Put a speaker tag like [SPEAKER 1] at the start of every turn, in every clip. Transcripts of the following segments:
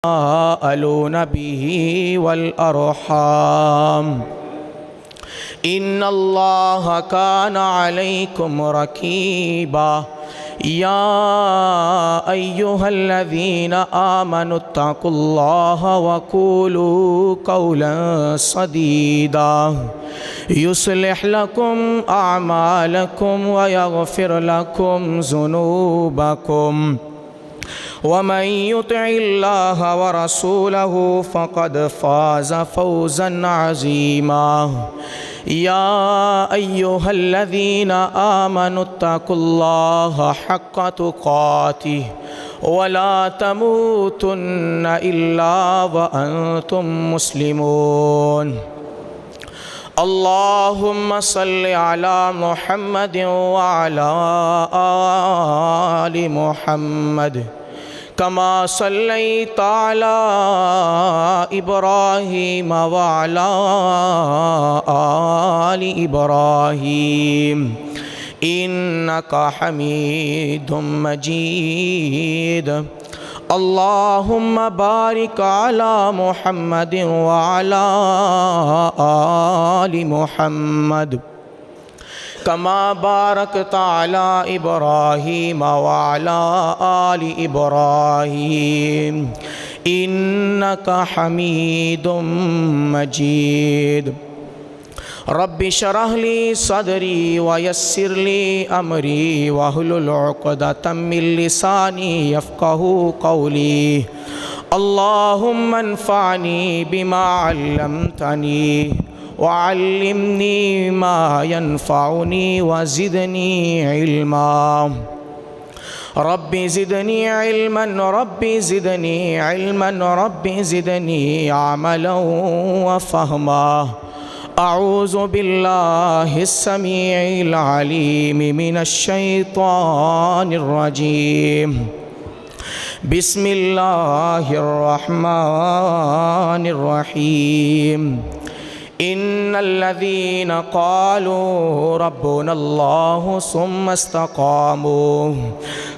[SPEAKER 1] تساءلون به والأرحام إن الله كان عليكم رقيبا يا أيها الذين آمنوا اتقوا الله وقولوا قولا سديدا يصلح لكم أعمالكم ويغفر لكم ذنوبكم ومن يطع الله ورسوله فقد فاز فوزا عظيما يا أيها الذين آمنوا اتقوا الله حق تقاته ولا تموتن إلا وأنتم مسلمون اللهم صل على محمد وعلى آل محمد كما صليت على إبراهيم وعلى آل إبراهيم إنك حميد مجيد اللهم بارك على محمد وعلى آل محمد كما باركت على إبراهيم وعلى آل إبراهيم إنك حميد مجيد رب اشرح لي صدري ويسر لي أمري واحلل عقدة من لساني يفقهوا قولي اللهم انفعني بما علمتني وعلمني ما ينفعني وزدني علما رب زدني علما رب زدني علما رب زدني عملا وفهما أعوذ بالله السميع العليم من الشيطان الرجيم بسم الله الرحمن الرحيم إن الذين قالوا ربنا الله ثم استقاموا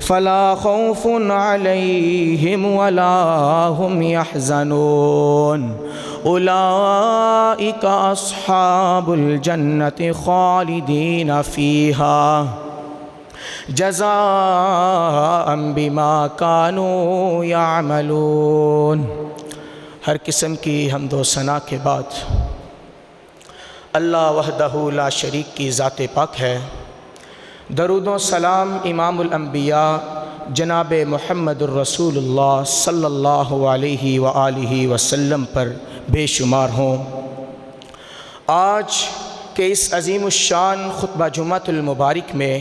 [SPEAKER 1] فلا خوف عليهم ولا هم يحزنون أولئك أصحاب الجنة خالدين فيها جزاء بما كانوا يعملون۔ ہر قسم کی حمد و ثنا کے بعد اللہ وحدہ لا شریک کی ذات پاک ہے۔ درود و سلام امام الانبیاء جناب محمد الرسول اللہ صلی اللہ علیہ وآلہ وسلم پر بے شمار ہوں۔ آج کے اس عظیم الشان خطبہ جمعۃ المبارک میں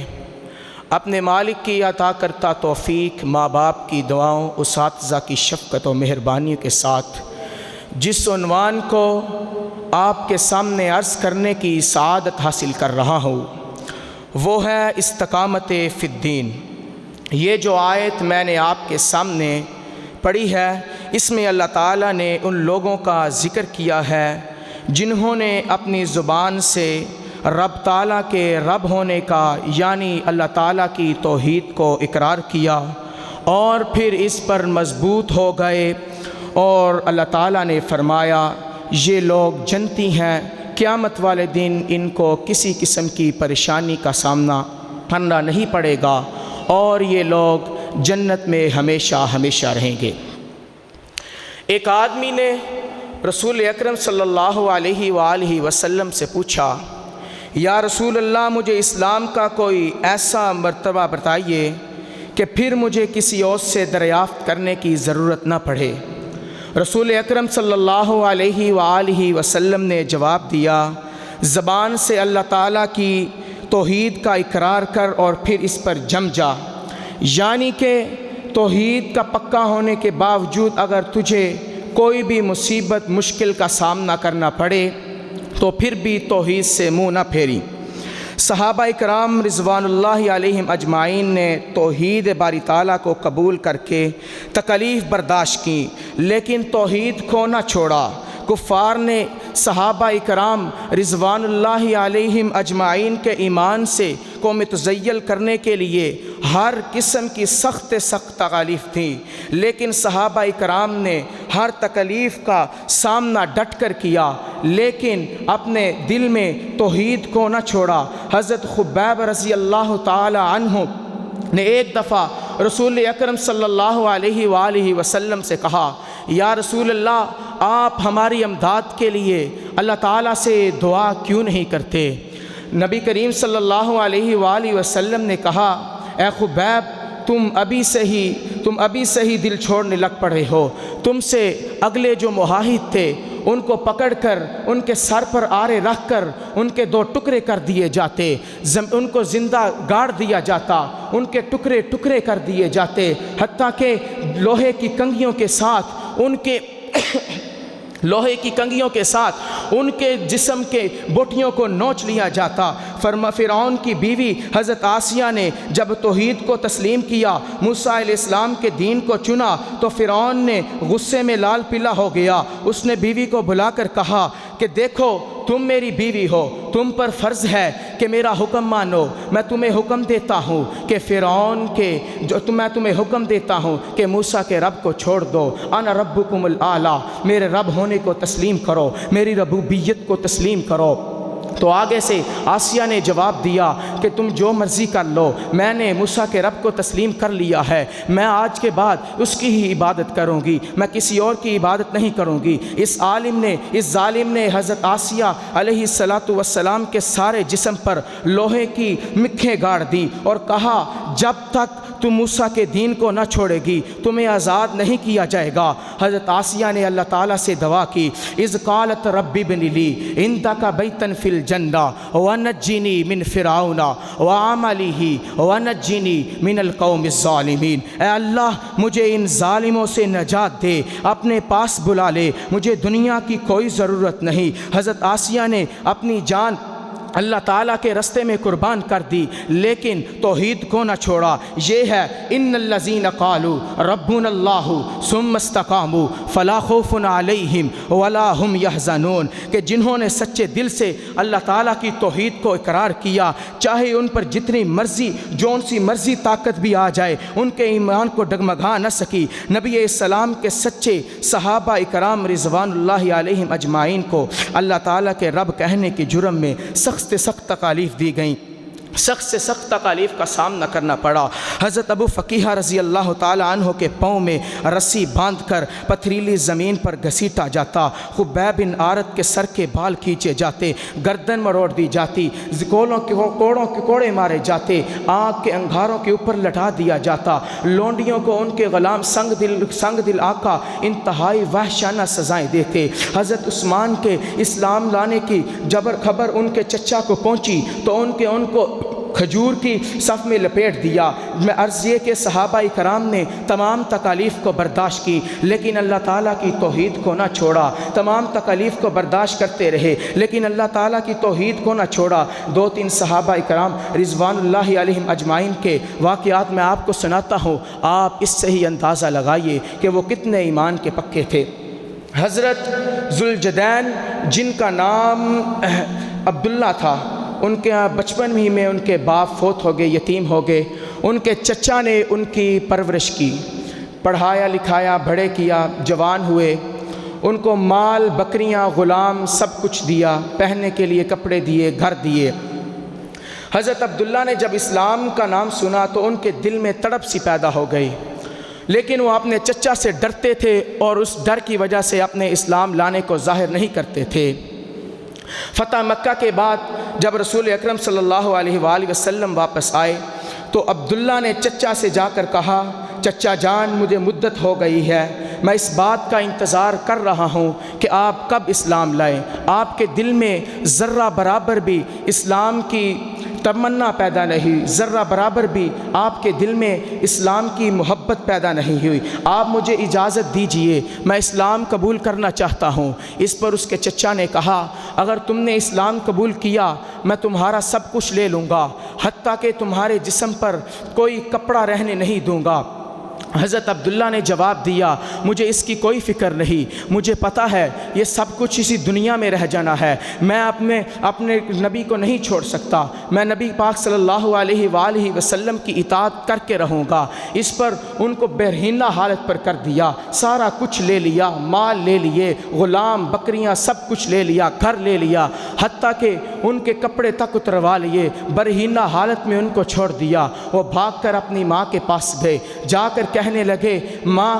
[SPEAKER 1] اپنے مالک کی عطا کرتا توفیق، ماں باپ کی دعاؤں، اساتذہ کی شفقت و مہربانی کے ساتھ جس عنوان کو آپ کے سامنے عرض کرنے کی سعادت حاصل کر رہا ہوں وہ ہے استقامت فی الدین۔ یہ جو آیت میں نے آپ کے سامنے پڑھی ہے اس میں اللہ تعالیٰ نے ان لوگوں کا ذکر کیا ہے جنہوں نے اپنی زبان سے رب تعالیٰ کے رب ہونے کا یعنی اللہ تعالیٰ کی توحید کو اقرار کیا اور پھر اس پر مضبوط ہو گئے، اور اللہ تعالیٰ نے فرمایا یہ لوگ جنتی ہیں، قیامت والے دن ان کو کسی قسم کی پریشانی کا سامنا کرنا نہیں پڑے گا اور یہ لوگ جنت میں ہمیشہ ہمیشہ رہیں گے۔ ایک آدمی نے رسول اکرم صلی اللہ علیہ وآلہ وسلم سے پوچھا، یا رسول اللہ مجھے اسلام کا کوئی ایسا مرتبہ بتائیے کہ پھر مجھے کسی اور سے دریافت کرنے کی ضرورت نہ پڑے۔ رسول اکرم صلی اللہ علیہ وآلہ وسلم نے جواب دیا، زبان سے اللہ تعالیٰ کی توحید کا اقرار کر اور پھر اس پر جم جا، یعنی کہ توحید کا پکا ہونے کے باوجود اگر تجھے کوئی بھی مصیبت مشکل کا سامنا کرنا پڑے تو پھر بھی توحید سے منہ نہ پھیری۔ صحابہ اکرام رضوان اللہ علیہم اجمعین نے توحید باری تعالیٰ کو قبول کر کے تکلیف برداشت کی لیکن توحید کو نہ چھوڑا۔ کفار نے صحابہ اکرام رضوان اللہ علیہم اجمعین کے ایمان سے کو متزیل کرنے کے لیے ہر قسم کی سخت تکالیف تھیں، لیکن صحابہ کرام نے ہر تکلیف کا سامنا ڈٹ کر کیا، لیکن اپنے دل میں توحید کو نہ چھوڑا۔ حضرت خبیب رضی اللہ تعالی عنہ نے ایک دفعہ رسول اکرم صلی اللہ علیہ وآلہ وسلم سے کہا، یا رسول اللہ، آپ ہماری امداد کے لیے اللہ تعالیٰ سے دعا کیوں نہیں کرتے؟ نبی کریم صلی اللہ علیہ وآلہ وسلم نے کہا، اے خبیب، تم ابھی سے ہی دل چھوڑنے لگ پڑے ہو۔ تم سے اگلے جو معاہد تھے ان کو پکڑ کر ان کے سر پر آرے رکھ کر ان کے 2 ٹکڑے کر دیے جاتے، ان کو زندہ گاڑ دیا جاتا، ان کے ٹکڑے کر دیے جاتے، حتیٰ کہ لوہے کی کنگھیوں کے ساتھ ان کے جسم کے بوٹیوں کو نوچ لیا جاتا۔ فرعون کی بیوی حضرت آسیہ نے جب توحید کو تسلیم کیا، موسیٰ علیہ السلام کے دین کو چنا، تو فرعون نے غصے میں لال پیلا ہو گیا۔ اس نے بیوی کو بلا کر کہا کہ دیکھو، تم میری بیوی ہو، تم پر فرض ہے کہ میرا حکم مانو۔ میں تمہیں حکم دیتا ہوں کہ موسیٰ کے رب کو چھوڑ دو، انا ربکم الاعلی، میرے رب ہونے کو تسلیم کرو، میری ربوبیت کو تسلیم کرو۔ تو آگے سے آسیہ نے جواب دیا کہ تم جو مرضی کر لو، میں نے موسیٰ کے رب کو تسلیم کر لیا ہے، میں آج کے بعد اس کی ہی عبادت کروں گی، میں کسی اور کی عبادت نہیں کروں گی۔ اس ظالم نے حضرت آسیہ علیہ السلام کے سارے جسم پر لوہے کی مکھیں گاڑ دی اور کہا، جب تک تم موسیٰ کے دین کو نہ چھوڑے گی تمہیں آزاد نہیں کیا جائے گا۔ حضرت آسیہ نے اللہ تعالیٰ سے دعا کی، اذ قالت رب ابن لی عندک بیتا فی الجنہ ونجنی من فرعون وعملہ ونجنی من القوم الظالمین۔ اے اللہ، مجھے ان ظالموں سے نجات دے، اپنے پاس بلا لے، مجھے دنیا کی کوئی ضرورت نہیں۔ حضرت آسیہ نے اپنی جان اللہ تعالیٰ کے رستے میں قربان کر دی، لیکن توحید کو نہ چھوڑا۔ یہ ہے ان الذین قالوا ربنا اللہ ثم استقاموا فلا خوف علیہم ولا هم یحزنون، کہ جنہوں نے سچے دل سے اللہ تعالیٰ کی توحید کو اقرار کیا، چاہے ان پر جون سی مرضی طاقت بھی آ جائے، ان کے ایمان کو ڈگمگا نہ سکی۔ نبی السلام کے سچے صحابہ اکرام رضوان اللہ علیہم اجمعین کو اللہ تعالیٰ کے رب کہنے کے جرم میں سخت تکالیف دی گئیں، سخت سے سخت تکالیف کا سامنا کرنا پڑا۔ حضرت ابو فقیہ رضی اللہ تعالی عنہ کے پاؤں میں رسی باندھ کر پتھریلی زمین پر گھسیٹا جاتا، خبیب بن عارت کے سر کے بال کھینچے جاتے، گردن مروڑ دی جاتی، کوڑوں کے کوڑے مارے جاتے، آنکھ کے انگاروں کے اوپر لٹا دیا جاتا، لونڈیوں کو ان کے غلام سنگ دل آقا انتہائی وحشانہ سزائیں دیتے۔ حضرت عثمان کے اسلام لانے کی خبر ان کے چچا کو پہنچی تو ان کو کھجور کی صف میں لپیٹ دیا۔ میں عرض یہ کہ صحابہ کرام نے تمام تکالیف کو برداشت کی، لیکن اللہ تعالیٰ کی توحید کو نہ چھوڑا، تمام تکالیف کو برداشت کرتے رہے، لیکن اللہ تعالیٰ کی توحید کو نہ چھوڑا۔ 2-3 صحابہ کرام رضوان اللہ علیہم اجمعین کے واقعات میں آپ کو سناتا ہوں، آپ اس سے ہی اندازہ لگائیے کہ وہ کتنے ایمان کے پکے تھے۔ حضرت ذوالجدین، جن کا نام عبداللہ تھا، ان کے بچپن ہی میں ان کے باپ فوت ہو گئے، یتیم ہو گئے۔ ان کے چچا نے ان کی پرورش کی، پڑھایا لکھایا، بڑے کیا، جوان ہوئے، ان کو مال، بکریاں، غلام سب کچھ دیا، پہننے کے لیے کپڑے دیے، گھر دیے۔ حضرت عبداللہ نے جب اسلام کا نام سنا تو ان کے دل میں تڑپ سی پیدا ہو گئی، لیکن وہ اپنے چچا سے ڈرتے تھے اور اس ڈر کی وجہ سے اپنے اسلام لانے کو ظاہر نہیں کرتے تھے۔ فتح مکہ کے بعد جب رسول اکرم صلی اللہ علیہ وآلہ وسلم واپس آئے تو عبداللہ نے چچا سے جا کر کہا، چچا جان، مجھے مدت ہو گئی ہے، میں اس بات کا انتظار کر رہا ہوں کہ آپ کب اسلام لائیں۔ آپ کے دل میں ذرہ برابر بھی اسلام کی تمنا پیدا نہیں، ذرہ برابر بھی آپ کے دل میں اسلام کی محبت پیدا نہیں ہوئی، آپ مجھے اجازت دیجئے، میں اسلام قبول کرنا چاہتا ہوں۔ اس پر اس کے چچا نے کہا، اگر تم نے اسلام قبول کیا میں تمہارا سب کچھ لے لوں گا، حتیٰ کہ تمہارے جسم پر کوئی کپڑا رہنے نہیں دوں گا۔ حضرت عبداللہ نے جواب دیا مجھے اس کی کوئی فکر نہیں، مجھے پتہ ہے یہ سب کچھ اسی دنیا میں رہ جانا ہے، میں اپنے نبی کو نہیں چھوڑ سکتا، میں نبی پاک صلی اللہ علیہ وآلہ وسلم کی اطاعت کر کے رہوں گا۔ اس پر ان کو برہنہ حالت پر کر دیا، سارا کچھ لے لیا، مال لے لیے، غلام بکریاں سب کچھ لے لیا، گھر لے لیا، حتیٰ کہ ان کے کپڑے تک اتروا لیے، برہنہ حالت میں ان کو چھوڑ دیا۔ وہ بھاگ کر اپنی ماں کے پاس گئے، جا کر کہنے لگے ماں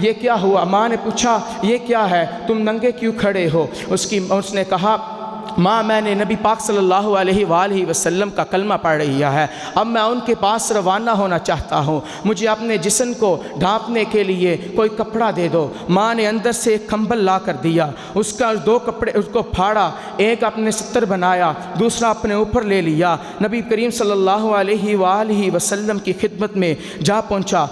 [SPEAKER 1] یہ کیا ہوا؟ ماں نے پوچھا یہ کیا ہے، تم ننگے کیوں کھڑے ہو؟ اس نے کہا ماں میں نے نبی پاک صلی اللہ علیہ وآلہ وسلم کا کلمہ پڑھ رہا ہے، اب میں ان کے پاس روانہ ہونا چاہتا ہوں، مجھے اپنے جسم کو ڈھانپنے کے لیے کوئی کپڑا دے دو۔ ماں نے اندر سے ایک کمبل لا کر دیا، اس کا 2 کپڑے اس کو پھاڑا، ایک اپنے ستر بنایا، دوسرا اپنے اوپر لے لیا، نبی کریم صلی اللہ علیہ وآلہ وسلم کی خدمت میں جا پہنچا۔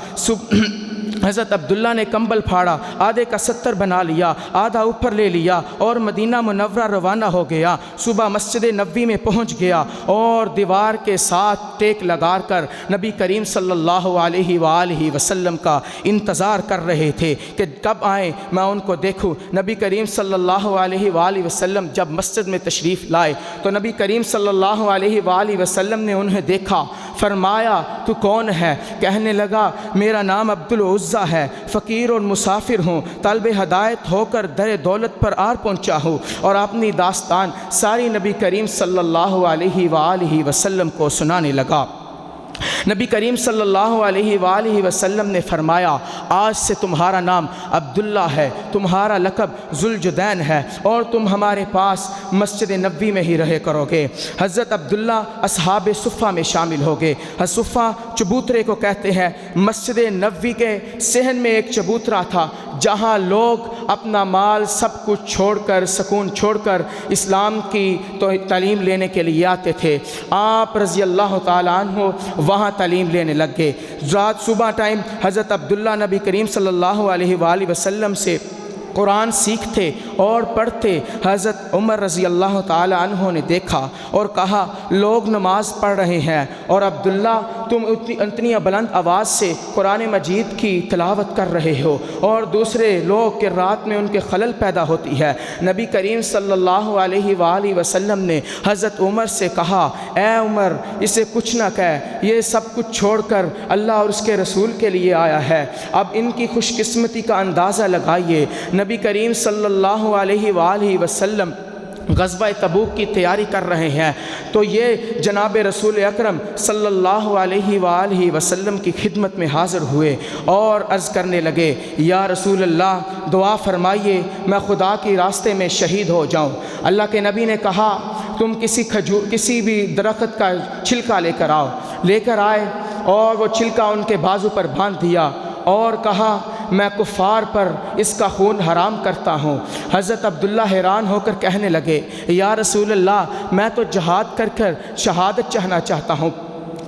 [SPEAKER 1] حضرت عبداللہ نے کمبل پھاڑا، آدھے کا 70 بنا لیا، آدھا اوپر لے لیا اور مدینہ منورہ روانہ ہو گیا۔ صبح مسجد نبوی میں پہنچ گیا اور دیوار کے ساتھ ٹیک لگا کر نبی کریم صلی اللہ علیہ وآلہ وسلم کا انتظار کر رہے تھے کہ کب آئیں میں ان کو دیکھوں۔ نبی کریم صلی اللہ علیہ وآلہ وسلم جب مسجد میں تشریف لائے تو نبی کریم صلی اللہ علیہ وآلہ وسلم نے انہیں دیکھا، فرمایا تو کون ہے؟ کہنے لگا میرا نام عبدالعزیٰ ہے، فقیر اور مسافر ہوں، طالب ہدایت ہو کر در دولت پر آر پہنچا ہوں، اور اپنی داستان ساری نبی کریم صلی اللہ علیہ وآلہ وسلم کو سنانے لگا۔ نبی کریم صلی اللہ علیہ وآلہ وسلم نے فرمایا آج سے تمہارا نام عبداللہ ہے، تمہارا لقب ذوالجدین ہے، اور تم ہمارے پاس مسجد نبوی میں ہی رہے کرو گے۔ حضرت عبداللہ اصحاب صفہ میں شامل ہو گئے۔ صفہ چبوترے کو کہتے ہیں۔ مسجد نبوی کے صحن میں ایک چبوترا تھا جہاں لوگ اپنا مال سب کچھ چھوڑ کر، سکون چھوڑ کر اسلام کی تعلیم لینے کے لیے آتے تھے۔ آپ رضی اللہ تعالیٰ عنہ وہاں تعلیم لینے لگ گئے۔ رات صبح ٹائم حضرت عبداللہ نبی کریم صلی اللہ علیہ وآلہ وسلم سے قرآن سیکھتے اور پڑھتے۔ حضرت عمر رضی اللہ تعالی عنہ نے دیکھا اور کہا لوگ نماز پڑھ رہے ہیں اور عبداللہ تم اتنی بلند آواز سے قرآن مجید کی تلاوت کر رہے ہو، اور دوسرے لوگ کہ رات میں ان کے خلل پیدا ہوتی ہے۔ نبی کریم صلی اللہ علیہ وآلہ وسلم نے حضرت عمر سے کہا اے عمر اسے کچھ نہ کہہ، یہ سب کچھ چھوڑ کر اللہ اور اس کے رسول کے لیے آیا ہے، اب ان کی خوش قسمتی کا اندازہ لگائیے۔ نبی کریم صلی اللہ علیہ وآلہ وسلم غزوہ تبوک کی تیاری کر رہے ہیں تو یہ جناب رسول اکرم صلی اللہ علیہ وآلہ وسلم کی خدمت میں حاضر ہوئے اور عرض کرنے لگے یا رسول اللہ دعا فرمائیے میں خدا کی راستے میں شہید ہو جاؤں۔ اللہ کے نبی نے کہا تم کسی بھی درخت کا چھلکا لے کر آؤ۔ لے کر آئے اور وہ چھلکا ان کے بازو پر باندھ دیا اور کہا میں کفار پر اس کا خون حرام کرتا ہوں۔ حضرت عبداللہ حیران ہو کر کہنے لگے یا رسول اللہ میں تو جہاد کر کر شہادت چاہنا چاہتا ہوں۔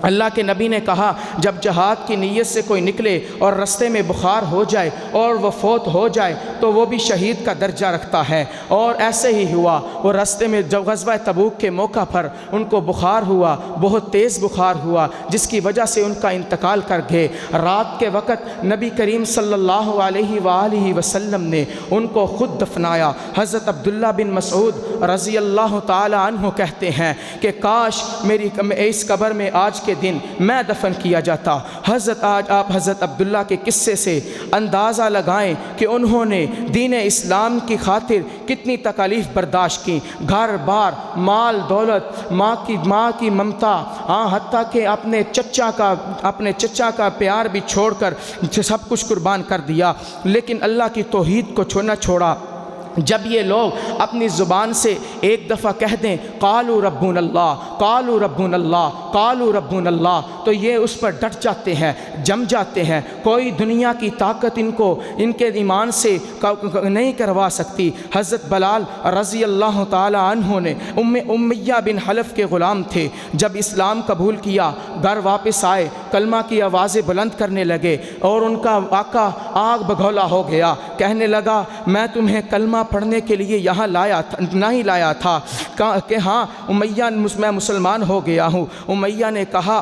[SPEAKER 1] اللہ کے نبی نے کہا جب جہاد کی نیت سے کوئی نکلے اور رستے میں بخار ہو جائے اور وہ فوت ہو جائے تو وہ بھی شہید کا درجہ رکھتا ہے، اور ایسے ہی ہوا۔ وہ رستے میں جب غزوہ تبوک کے موقع پر ان کو بخار ہوا، بہت تیز بخار ہوا جس کی وجہ سے ان کا انتقال کر گئے۔ رات کے وقت نبی کریم صلی اللہ علیہ وآلہ وسلم نے ان کو خود دفنایا۔ حضرت عبداللہ بن مسعود رضی اللہ تعالی عنہ کہتے ہیں کہ کاش میری اس قبر میں آج کے دن میں دفن کیا جاتا۔ آج آپ حضرت عبداللہ کے قصے سے اندازہ لگائیں کہ انہوں نے دین اسلام کی خاطر کتنی تکالیف برداشت کی، گھر بار، مال دولت، ماں کی ممتا، حتیٰ کہ اپنے چچا کا پیار بھی چھوڑ کر سب کچھ قربان کر دیا، لیکن اللہ کی توحید کو نہ چھوڑا۔ جب یہ لوگ اپنی زبان سے ایک دفعہ کہہ دیں قالوا ربنا اللہ، قالوا ربنا اللہ، قالوا ربنا اللہ، تو یہ اس پر ڈٹ جاتے ہیں، جم جاتے ہیں۔ کوئی دنیا کی طاقت ان کے ایمان سے نہیں کروا سکتی۔ حضرت بلال رضی اللہ تعالی عنہ نے امیہ بن حلف کے غلام تھے، جب اسلام قبول کیا گھر واپس آئے، کلمہ کی آوازیں بلند کرنے لگے اور ان کا آقا آگ بگولا ہو گیا، کہنے لگا میں تمہیں کلمہ پڑھنے کے لیے یہاں نہیں لایا تھا کہ ہاں امیہ میں مسلمان ہو گیا ہوں۔ امیہ نے کہا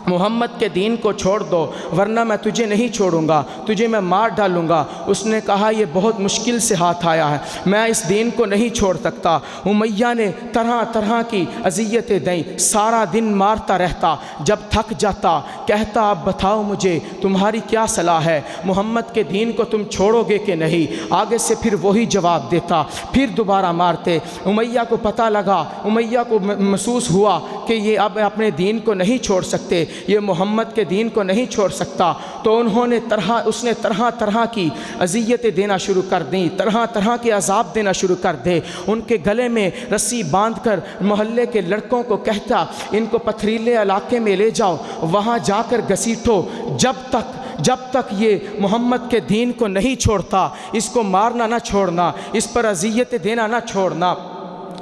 [SPEAKER 1] محمد کے دین کو چھوڑ دو ورنہ میں تجھے نہیں چھوڑوں گا، تجھے میں مار ڈالوں گا۔ اس نے کہا یہ بہت مشکل سے ہاتھ آیا ہے، میں اس دین کو نہیں چھوڑ سکتا۔ امیہ نے طرح طرح کی اذیتیں دیں، سارا دن مارتا رہتا، جب تھک جاتا کہتا اب بتاؤ مجھے تمہاری کیا صلاح ہے، محمد کے دین کو تم چھوڑو گے کہ نہیں؟ آگے سے پھر وہی جواب دیتا، پھر دوبارہ مارتے۔ امیہ کو پتہ لگا، امیہ کو محسوس ہوا کہ یہ اب اپنے دین کو نہیں چھوڑ سکتے، یہ محمد کے دین کو نہیں چھوڑ سکتا، تو اس نے طرح طرح کی اذیتیں دینا شروع کر دیں، طرح طرح کے عذاب دینا شروع کر دے۔ ان کے گلے میں رسی باندھ کر محلے کے لڑکوں کو کہتا ان کو پتھریلے علاقے میں لے جاؤ، وہاں جا کر گھسیٹو، جب تک یہ محمد کے دین کو نہیں چھوڑتا اس کو مارنا نہ چھوڑنا، اس پر اذیتیں دینا نہ چھوڑنا۔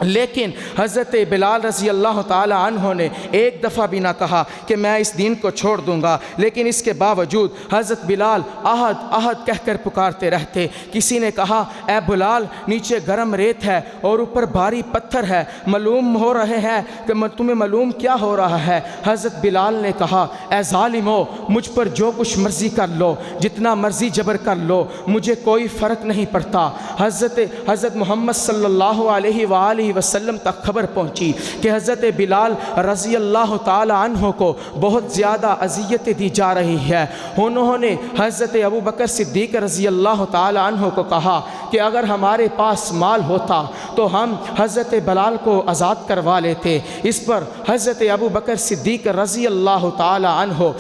[SPEAKER 1] لیکن حضرت بلال رضی اللہ تعالی عنہ نے ایک دفعہ بھی نہ کہا کہ میں اس دین کو چھوڑ دوں گا، لیکن اس کے باوجود حضرت بلال احد احد کہہ کر پکارتے رہتے۔ کسی نے کہا اے بلال نیچے گرم ریت ہے اور اوپر بھاری پتھر ہے، معلوم ہو رہے ہیں کہ تمہیں معلوم کیا ہو رہا ہے؟ حضرت بلال نے کہا اے ظالمو، مجھ پر جو کچھ مرضی کر لو، جتنا مرضی جبر کر لو، مجھے کوئی فرق نہیں پڑتا۔ حضرت محمد صلی اللہ علیہ وآلہ وسلم تک خبر پہنچی کہ حضرت بلال رضی اللہ تعالی عنہ کو بہت زیادہ اذیتیں دی جا رہی ہے۔ انہوں نے حضرت ابو بکر صدیق رضی اللہ تعالی عنہ کو کہا کہ اگر ہمارے پاس مال ہوتا تو ہم حضرت بلال کو آزاد کروا لیتے۔ اس پر حضرت ابو بکر صدیق رضی اللہ تعالی عنہ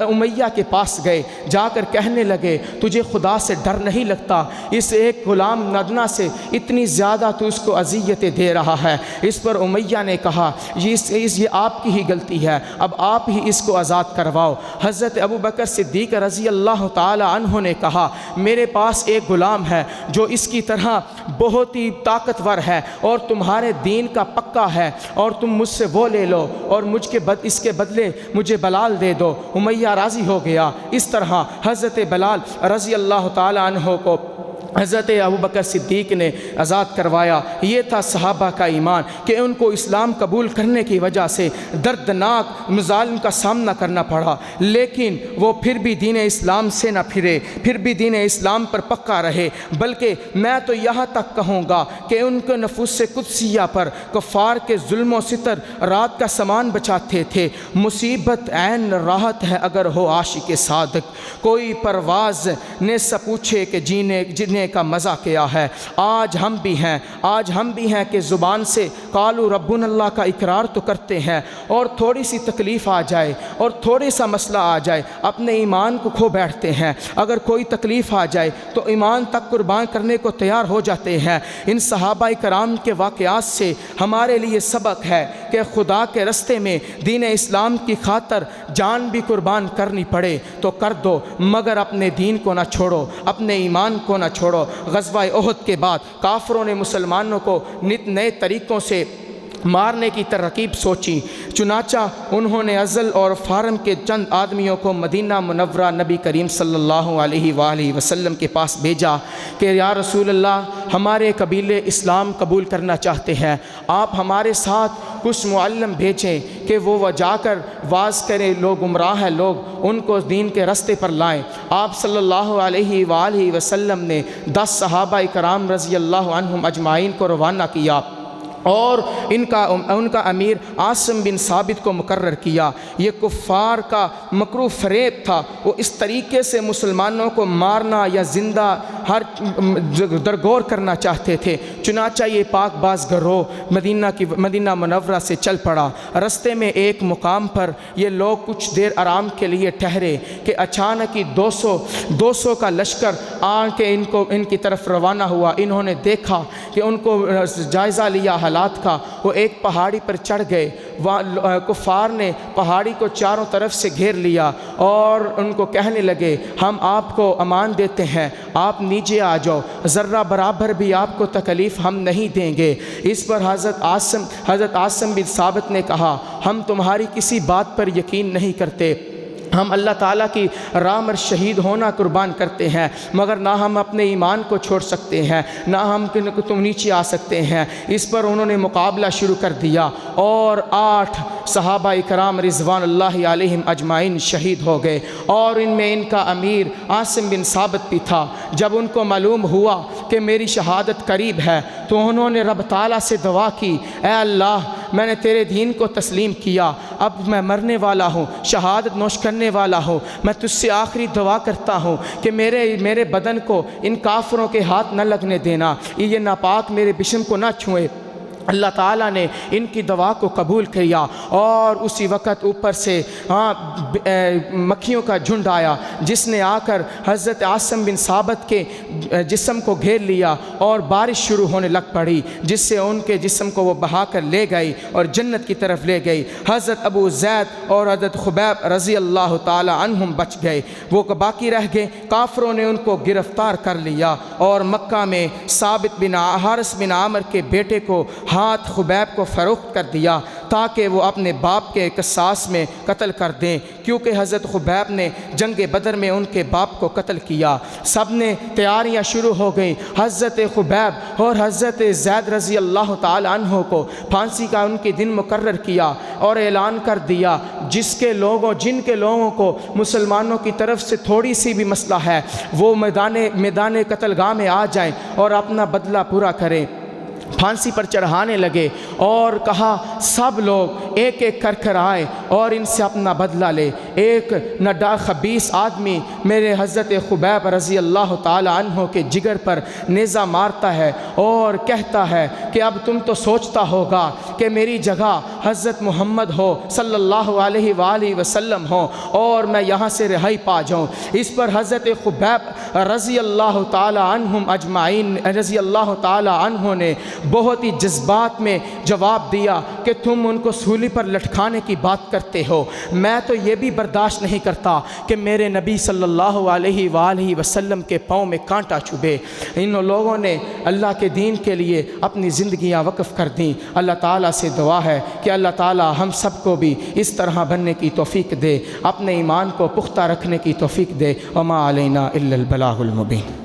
[SPEAKER 1] امیہ کے پاس گئے، جا کر کہنے لگے تجھے خدا سے ڈر نہیں لگتا؟ اس ایک غلام ندنہ سے اتنی زیادہ تو اس کو اذیتیں دے رہا ہے۔ اس پر امیہ نے کہا یہ آپ کی ہی غلطی ہے، اب آپ ہی اس کو آزاد کرواؤ۔ حضرت ابو بکر صدیق رضی اللہ تعالی عنہ نے کہا میرے پاس ایک غلام ہے جو اس کی طرح بہت ہی طاقتور ہے اور تمہارے دین کا پکا ہے، اور تم مجھ سے وہ لے لو اور اس کے بدلے مجھے بلال دے دو۔ امیہ راضی ہو گیا۔ اس طرح حضرت بلال رضی اللہ تعالی عنہ کو حضرت ابو بکر صدیق نے آزاد کروایا۔ یہ تھا صحابہ کا ایمان کہ ان کو اسلام قبول کرنے کی وجہ سے دردناک مظالم کا سامنا کرنا پڑا، لیکن وہ پھر بھی دین اسلام سے نہ پھرے، پھر بھی دین اسلام پر پکا رہے۔ بلکہ میں تو یہاں تک کہوں گا کہ ان کے نفوس قدسیہ پر کفار کے ظلم و ستر رات کا سامان بچاتے تھے۔ مصیبت عین راحت ہے اگر ہو عاشق صادق، کوئی پرواز نے سا پوچھے کہ جینے کا مزہ کیا ہے۔ آج ہم بھی ہیں کہ زبان سے قالوا ربنا اللہ کا اقرار تو کرتے ہیں، اور تھوڑی سی تکلیف آ جائے اور تھوڑی سا مسئلہ آ جائے اپنے ایمان کو کھو بیٹھتے ہیں۔ اگر کوئی تکلیف آ جائے تو ایمان تک قربان کرنے کو تیار ہو جاتے ہیں۔ ان صحابہ کرام کے واقعات سے ہمارے لیے سبق ہے کہ خدا کے رستے میں دین اسلام کی خاطر جان بھی قربان کرنی پڑے تو کر دو، مگر اپنے دین کو نہ چھوڑو، اپنے ایمان کو نہ چھوڑو۔ غزوہ احد کے بعد کافروں نے مسلمانوں کو نئے طریقوں سے مارنے کی ترکیب سوچی، چنانچہ انہوں نے ازل اور فارم کے چند آدمیوں کو مدینہ منورہ نبی کریم صلی اللہ علیہ وآلہ وسلم کے پاس بھیجا کہ یا رسول اللہ، ہمارے قبیلے اسلام قبول کرنا چاہتے ہیں، آپ ہمارے ساتھ کچھ معلم بھیجیں کہ وہ جا کر واز کریں، لوگ گمراہ ہیں، لوگ ان کو دین کے رستے پر لائیں۔ آپ صلی اللہ علیہ وآلہ وسلم نے 10 صحابہ کرام رضی اللہ عنہم اجمعین کو روانہ کیا اور ان کا امیر عاصم بن ثابت کو مقرر کیا۔ یہ کفار کا مکروہ فریب تھا، وہ اس طریقے سے مسلمانوں کو مارنا یا زندہ ہر درگور کرنا چاہتے تھے۔ چنانچہ یہ پاک باز گروہ مدینہ منورہ سے چل پڑا۔ رستے میں ایک مقام پر یہ لوگ کچھ دیر آرام کے لیے ٹھہرے کہ اچانک ہی 200 کا لشکر آ کے ان کی طرف روانہ ہوا۔ انہوں نے دیکھا کہ ان کو جائزہ لیا حالات کا، وہ ایک پہاڑی پر چڑھ گئے۔ کفار نے پہاڑی کو چاروں طرف سے گھیر لیا اور ان کو کہنے لگے ہم آپ کو امان دیتے ہیں، آپ نیچے آ جاؤ، ذرہ برابر بھی آپ کو تکلیف ہم نہیں دیں گے۔ اس پر حضرت عاصم بن ثابت نے کہا ہم تمہاری کسی بات پر یقین نہیں کرتے۔ ہم اللہ تعالیٰ کی راہ میں شہید ہونا قربان کرتے ہیں، مگر نہ ہم اپنے ایمان کو چھوڑ سکتے ہیں، نہ ہم تم نیچے آ سکتے ہیں۔ اس پر انہوں نے مقابلہ شروع کر دیا اور 8 صحابہ کرام رضوان اللہ علیہم اجمعین شہید ہو گئے، اور ان میں ان کا امیر عاصم بن ثابت بھی تھا۔ جب ان کو معلوم ہوا کہ میری شہادت قریب ہے تو انہوں نے رب تعالیٰ سے دعا کی، اے اللہ میں نے تیرے دین کو تسلیم کیا، اب میں مرنے والا ہوں، شہادت نوش کرنے والا ہوں، میں تجھ سے آخری دعا کرتا ہوں کہ میرے بدن کو ان کافروں کے ہاتھ نہ لگنے دینا، یہ ناپاک میرے جسم کو نہ چھوئے۔ اللہ تعالیٰ نے ان کی دعا کو قبول کیا، اور اسی وقت اوپر سے مکھیوں کا جھنڈ آیا جس نے آ کر حضرت عاصم بن ثابت کے جسم کو گھیر لیا، اور بارش شروع ہونے لگ پڑی جس سے ان کے جسم کو وہ بہا کر لے گئی اور جنت کی طرف لے گئی۔ حضرت ابو زید اور حضرت خبیب رضی اللہ تعالی عنہم بچ گئے، وہ باقی رہ گئے۔ کافروں نے ان کو گرفتار کر لیا اور مکہ میں ثابت بن حارث بن عامر کے بیٹے کو ہاتھ خبیب کو فروخت کر دیا تاکہ وہ اپنے باپ کے قصاص میں قتل کر دیں، کیونکہ حضرت خبیب نے جنگ بدر میں ان کے باپ کو قتل کیا۔ سب نے تیاریاں شروع ہو گئیں۔ حضرت خبیب اور حضرت زید رضی اللہ تعالی عنہ کو پھانسی کا ان کے دن مقرر کیا اور اعلان کر دیا، جن کے لوگوں کو مسلمانوں کی طرف سے تھوڑی سی بھی مسئلہ ہے وہ میدان قتل گاہ میں آ جائیں اور اپنا بدلہ پورا کریں۔ پھانسی پر چڑھانے لگے اور کہا سب لوگ ایک ایک کر آئے اور ان سے اپنا بدلہ لے۔ ایک خبیث آدمی میرے حضرت خبیب رضی اللہ تعالی عنہ کے جگر پر نیزہ مارتا ہے اور کہتا ہے کہ اب تم تو سوچتا ہوگا کہ میری جگہ حضرت محمد ہو صلی اللہ علیہ وآلہ وسلم ہو اور میں یہاں سے رہائی پا جاؤں۔ اس پر حضرت خبیب رضی اللہ تعالی عنہم اجمعین رضی اللہ تعالی عنہ نے بہت ہی جذبات میں جواب دیا کہ تم ان کو سولی پر لٹکانے کی بات کرتے ہو، میں تو یہ بھی برداشت نہیں کرتا کہ میرے نبی صلی اللہ علیہ وآلہ وسلم کے پاؤں میں کانٹا چبھے۔ ان لوگوں نے اللہ کے دین کے لیے اپنی زندگیاں وقف کر دیں۔ اللہ تعالیٰ سے دعا ہے کہ اللہ تعالیٰ ہم سب کو بھی اس طرح بننے کی توفیق دے، اپنے ایمان کو پختہ رکھنے کی توفیق دے۔ وما علینا الا البلاغ المبین۔